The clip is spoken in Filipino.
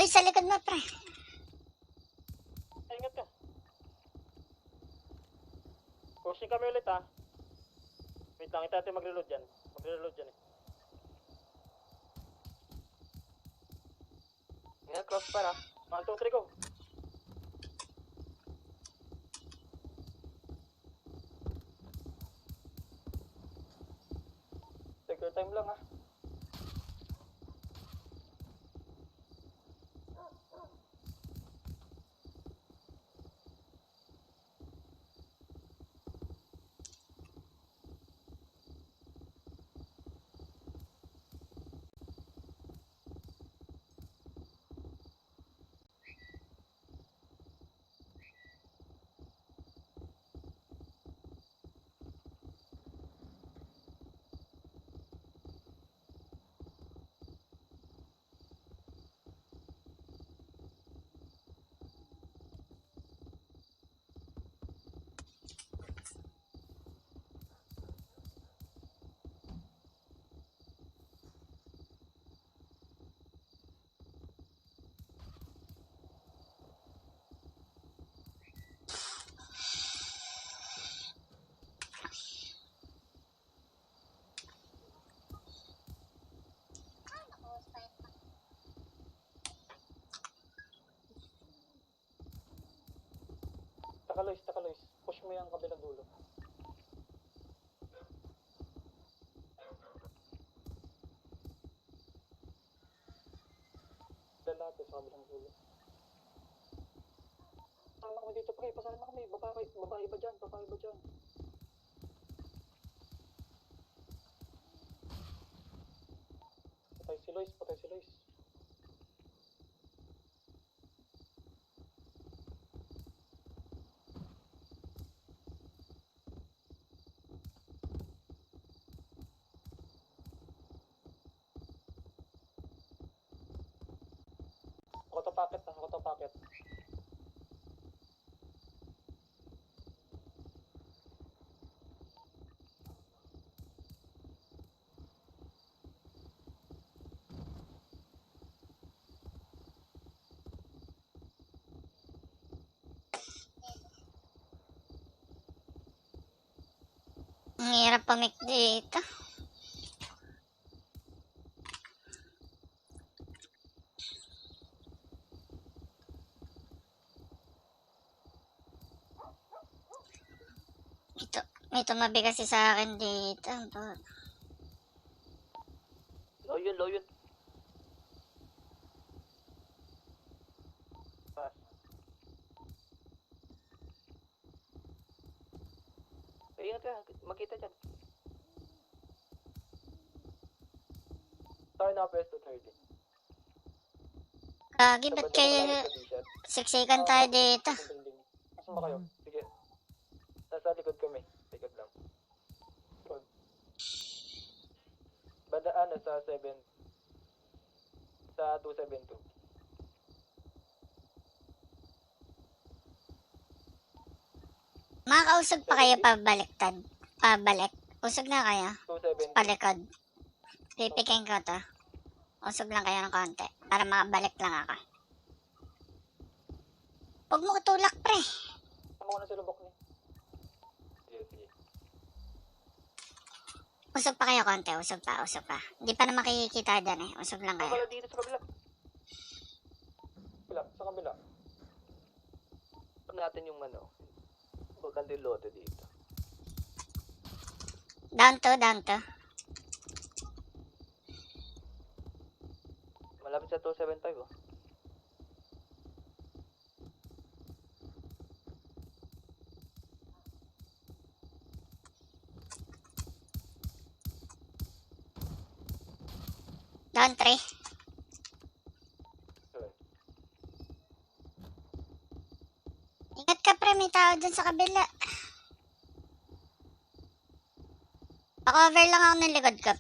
Uy, sa likod mo, pre. Ingat ka. Pushing kami ulit ha. Wait lang, ito natin magre-load dyan. Magre-load dyan eh. Ingat, cross pa na. 1, 2, 3, go. Take your time lang ha. Taka Lois. Push mo yung kabilang dulo. Lalapit sa kabilang dulo. Pasama kami dito, pre. Pasama kami. Babae ba dyan? Babae ba dyan? Patay si Lois. Patay si Lois. Ako to packet na. Ako to packet. Ang hirap pumik dito. May tumabi kasi sa akin dito. Low yun. Ingat ka, makita dyan. Tayo na press to 30. Kagi, ba't kayo siksikan tayo dito? Asan ba kayo? Sige. Nasa likod kami. Likod lang. Banda sa 7. Sa 272. Makakausog pa kayo pabaliktad. Pabalik. Usog na kayo. 272. Palikod. Pipikin ko to. Usog lang kayo ng konti. Para makabalik lang ako. Huwag mo tulak, pre. Tama ko na sa lubok niya. Sige. Usog pa kayo konti. Usog pa. Hindi pa na makikita dyan eh. Usog lang kayo. Wala dito sa kabila. Sa kabila. Pag natin yung bakante lote dito. Down to. Malapit sa 275 oh. Down 3. Ingat ka, pre. May tao dyan sa kabila. Pa-cover lang ako ng likod ko.